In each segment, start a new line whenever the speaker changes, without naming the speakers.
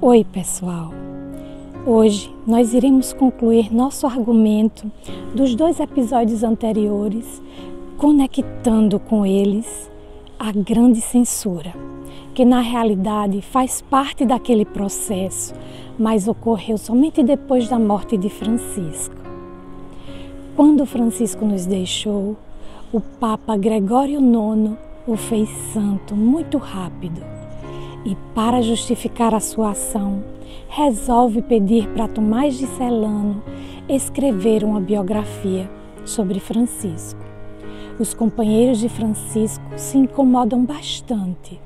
Oi, pessoal! Hoje nós iremos concluir nosso argumento dos 2 episódios anteriores, conectando com eles a grande censura, que na realidade faz parte daquele processo, mas ocorreu somente depois da morte de Francisco. Quando Francisco nos deixou, o Papa Gregório IX o fez santo muito rápido. E para justificar a sua ação, resolve pedir para Tomás de Celano escrever uma biografia sobre Francisco. Os companheiros de Francisco se incomodam bastante,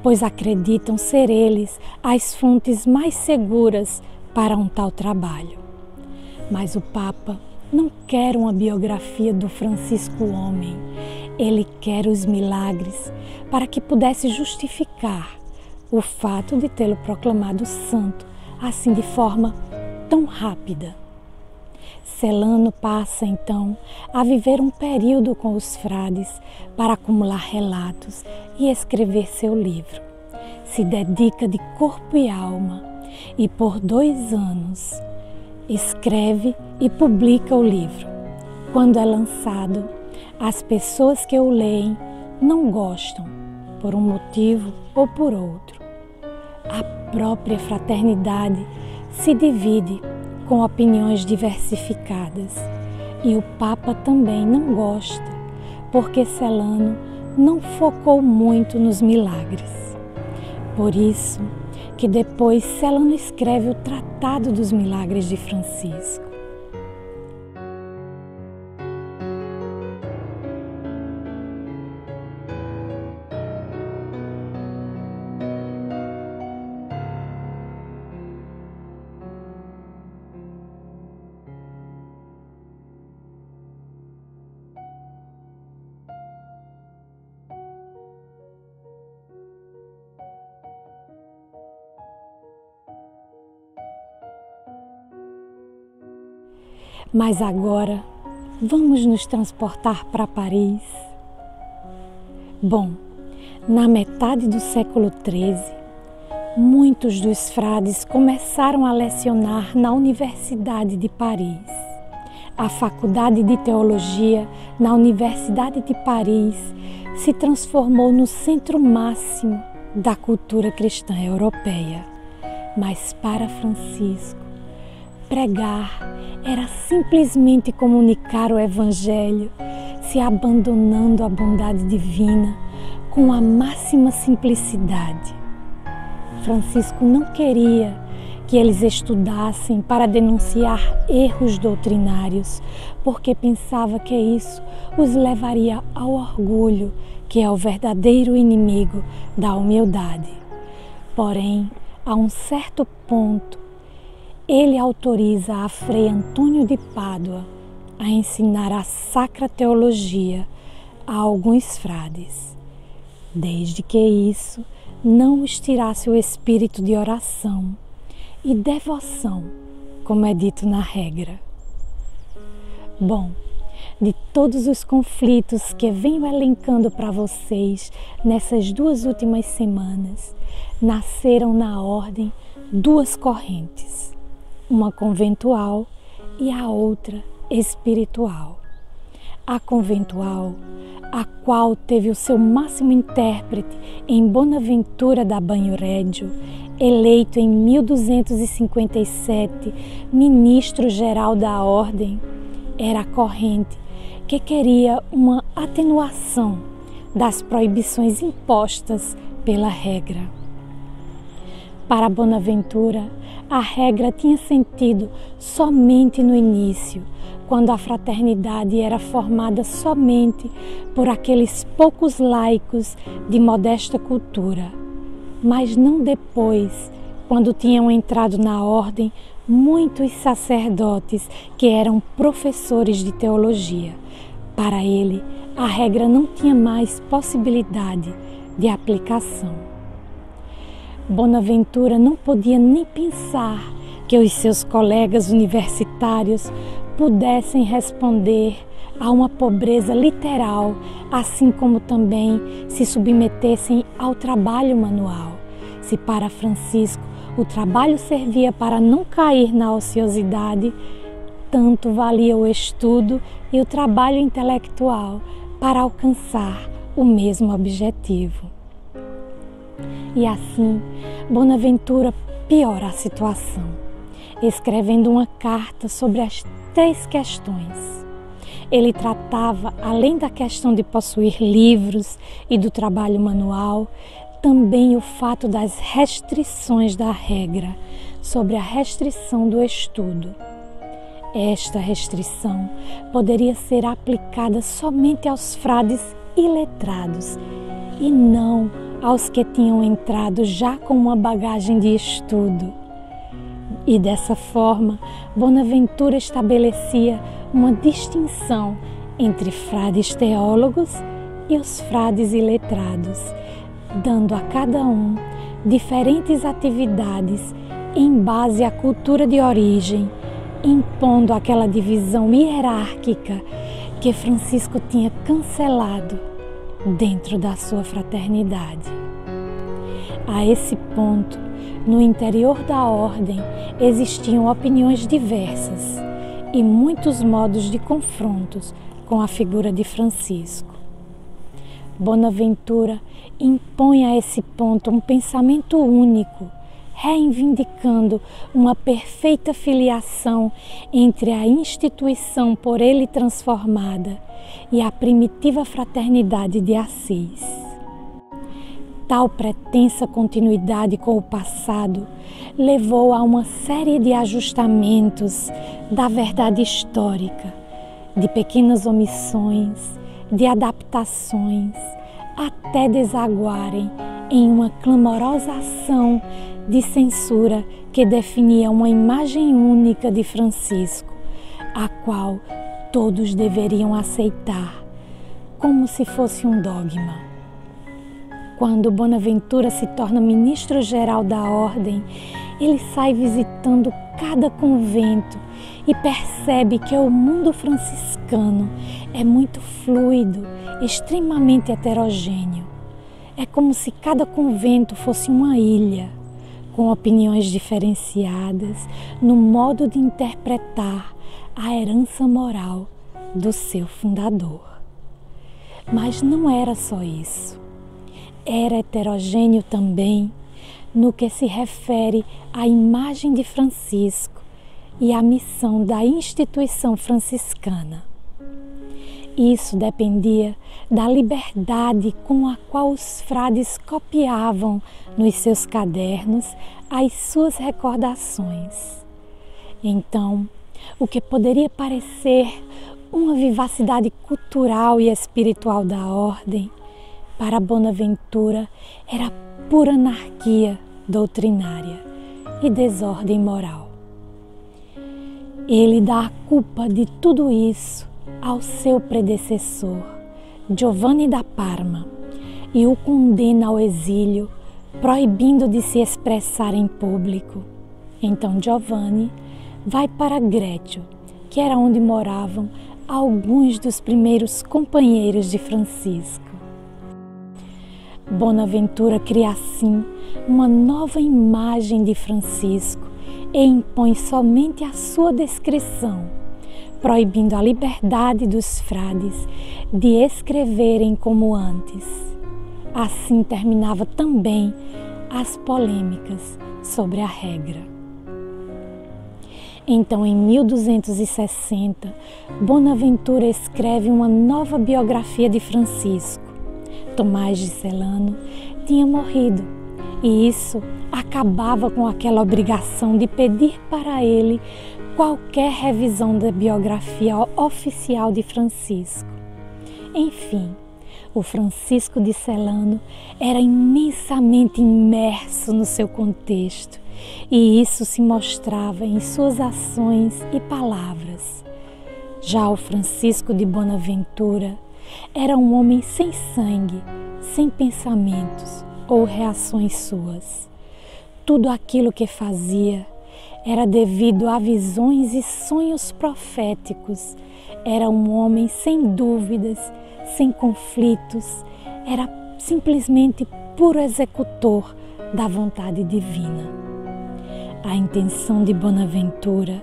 pois acreditam ser eles as fontes mais seguras para um tal trabalho. Mas o Papa não quer uma biografia do Francisco homem, ele quer os milagres para que pudesse justificar o fato de tê-lo proclamado santo, assim de forma tão rápida. Celano passa então a viver um período com os frades para acumular relatos e escrever seu livro. Se dedica de corpo e alma e por 2 anos escreve e publica o livro. Quando é lançado, as pessoas que o leem não gostam, por um motivo ou por outro. A própria fraternidade se divide com opiniões diversificadas e o Papa também não gosta, porque Celano não focou muito nos milagres. Por isso que depois Celano escreve o Tratado dos Milagres de Francisco. Mas agora, vamos nos transportar para Paris? Bom, na metade do século XIII, muitos dos frades começaram a lecionar na Universidade de Paris. A Faculdade de Teologia na Universidade de Paris se transformou no centro máximo da cultura cristã europeia. Mas para Francisco, pregar era simplesmente comunicar o Evangelho, se abandonando à bondade divina com a máxima simplicidade. Francisco não queria que eles estudassem para denunciar erros doutrinários, porque pensava que isso os levaria ao orgulho, que é o verdadeiro inimigo da humildade. Porém, a um certo ponto, ele autoriza a Frei Antônio de Pádua a ensinar a Sacra Teologia a alguns frades, desde que isso não os tirasse o espírito de oração e devoção, como é dito na regra. Bom, de todos os conflitos que venho elencando para vocês nessas 2 últimas semanas, nasceram na ordem 2 correntes. Uma conventual e a outra espiritual. A conventual, a qual teve o seu máximo intérprete em Bonaventura da Banhoreggio, eleito em 1257 ministro-geral da ordem, era a corrente que queria uma atenuação das proibições impostas pela regra. Para Bonaventura, a regra tinha sentido somente no início, quando a fraternidade era formada somente por aqueles poucos laicos de modesta cultura, mas não depois, quando tinham entrado na ordem muitos sacerdotes que eram professores de teologia. Para ele, a regra não tinha mais possibilidade de aplicação. Bonaventura não podia nem pensar que os seus colegas universitários pudessem responder a uma pobreza literal, assim como também se submetessem ao trabalho manual. Se para Francisco o trabalho servia para não cair na ociosidade, tanto valia o estudo e o trabalho intelectual para alcançar o mesmo objetivo. E assim, Bonaventura piora a situação, escrevendo uma carta sobre as 3 questões. Ele tratava, além da questão de possuir livros e do trabalho manual, também o fato das restrições da regra, sobre a restrição do estudo. Esta restrição poderia ser aplicada somente aos frades iletrados e não aos que tinham entrado já com uma bagagem de estudo. E dessa forma, Bonaventura estabelecia uma distinção entre frades teólogos e os frades iletrados, dando a cada um diferentes atividades em base à cultura de origem, impondo aquela divisão hierárquica que Francisco tinha cancelado dentro da sua fraternidade. A esse ponto, no interior da ordem existiam opiniões diversas e muitos modos de confrontos com a figura de Francisco. Bonaventura impõe a esse ponto um pensamento único, reivindicando uma perfeita filiação entre a instituição por ele transformada e a primitiva fraternidade de Assis. Tal pretensa continuidade com o passado levou a uma série de ajustamentos da verdade histórica, de pequenas omissões, de adaptações, até desaguarem em uma clamorosa ação de censura que definia uma imagem única de Francisco, a qual todos deveriam aceitar, como se fosse um dogma. Quando Bonaventura se torna ministro-geral da ordem, ele sai visitando cada convento e percebe que o mundo franciscano é muito fluido, extremamente heterogêneo. É como se cada convento fosse uma ilha, com opiniões diferenciadas no modo de interpretar a herança moral do seu fundador. Mas não era só isso. Era heterogêneo também no que se refere à imagem de Francisco e à missão da instituição franciscana. Isso dependia da liberdade com a qual os frades copiavam nos seus cadernos as suas recordações. Então, o que poderia parecer uma vivacidade cultural e espiritual da ordem, para Bonaventura era pura anarquia doutrinária e desordem moral. Ele dá a culpa de tudo isso ao seu predecessor, Giovanni da Parma, e o condena ao exílio, proibindo de se expressar em público. Então Giovanni vai para Grécio, que era onde moravam alguns dos primeiros companheiros de Francisco. Bonaventura cria assim uma nova imagem de Francisco e impõe somente a sua descrição, proibindo a liberdade dos frades de escreverem como antes. Assim terminava também as polêmicas sobre a regra. Então, em 1260, Bonaventura escreve uma nova biografia de Francisco. Tomás de Celano tinha morrido e isso acabava com aquela obrigação de pedir para ele qualquer revisão da biografia oficial de Francisco. Enfim, o Francisco de Celano era imensamente imerso no seu contexto e isso se mostrava em suas ações e palavras. Já o Francisco de Bonaventura era um homem sem sangue, sem pensamentos ou reações suas. Tudo aquilo que fazia era devido a visões e sonhos proféticos. Era um homem sem dúvidas, sem conflitos, era simplesmente puro executor da vontade divina. A intenção de Bonaventura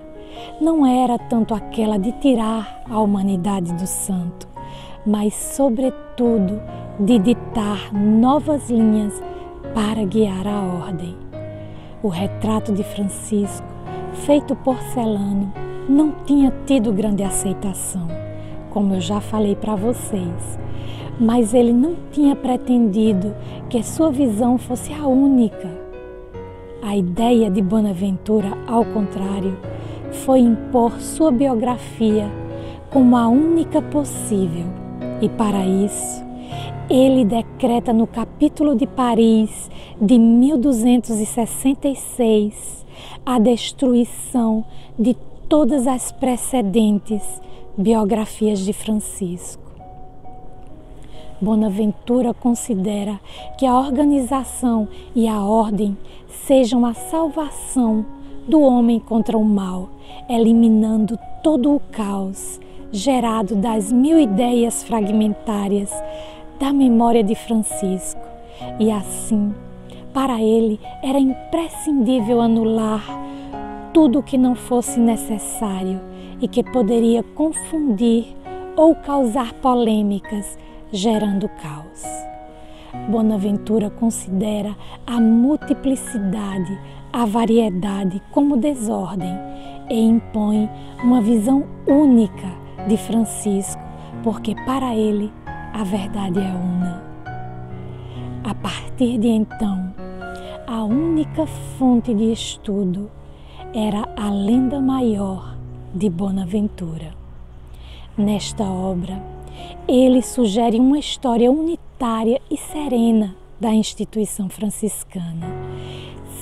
não era tanto aquela de tirar a humanidade do santo, mas, sobretudo, de ditar novas linhas para guiar a ordem. O retrato de Francisco, feito porcelano, não tinha tido grande aceitação, como eu já falei para vocês, mas ele não tinha pretendido que sua visão fosse a única. A ideia de Bonaventura, ao contrário, foi impor sua biografia como a única possível, e para isso ele decreta no Capítulo de Paris de 1266 a destruição de todas as precedentes biografias de Francisco. Bonaventura considera que a organização e a ordem sejam a salvação do homem contra o mal, eliminando todo o caos gerado das 1000 ideias fragmentárias da memória de Francisco. E assim, para ele era imprescindível anular tudo que não fosse necessário e que poderia confundir ou causar polêmicas, gerando caos. Bonaventura considera a multiplicidade, a variedade como desordem e impõe uma visão única de Francisco, porque para ele a verdade é una. A partir de então, a única fonte de estudo era a lenda maior de Bonaventura. Nesta obra, ele sugere uma história unitária e serena da instituição franciscana,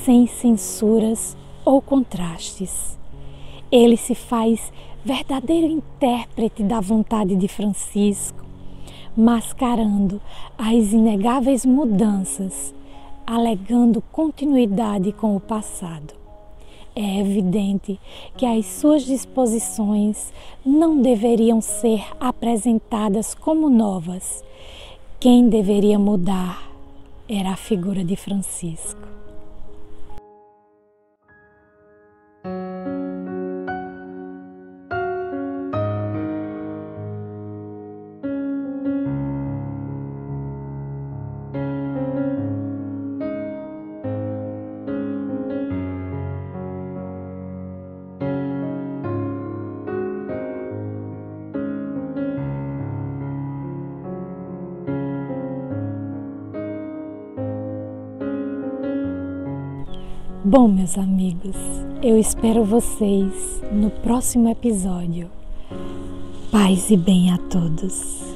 sem censuras ou contrastes. Ele se faz verdadeiro intérprete da vontade de Francisco, mascarando as inegáveis mudanças, alegando continuidade com o passado. É evidente que as suas disposições não deveriam ser apresentadas como novas. Quem deveria mudar era a figura de Francisco. Bom, meus amigos, eu espero vocês no próximo episódio. Paz e bem a todos.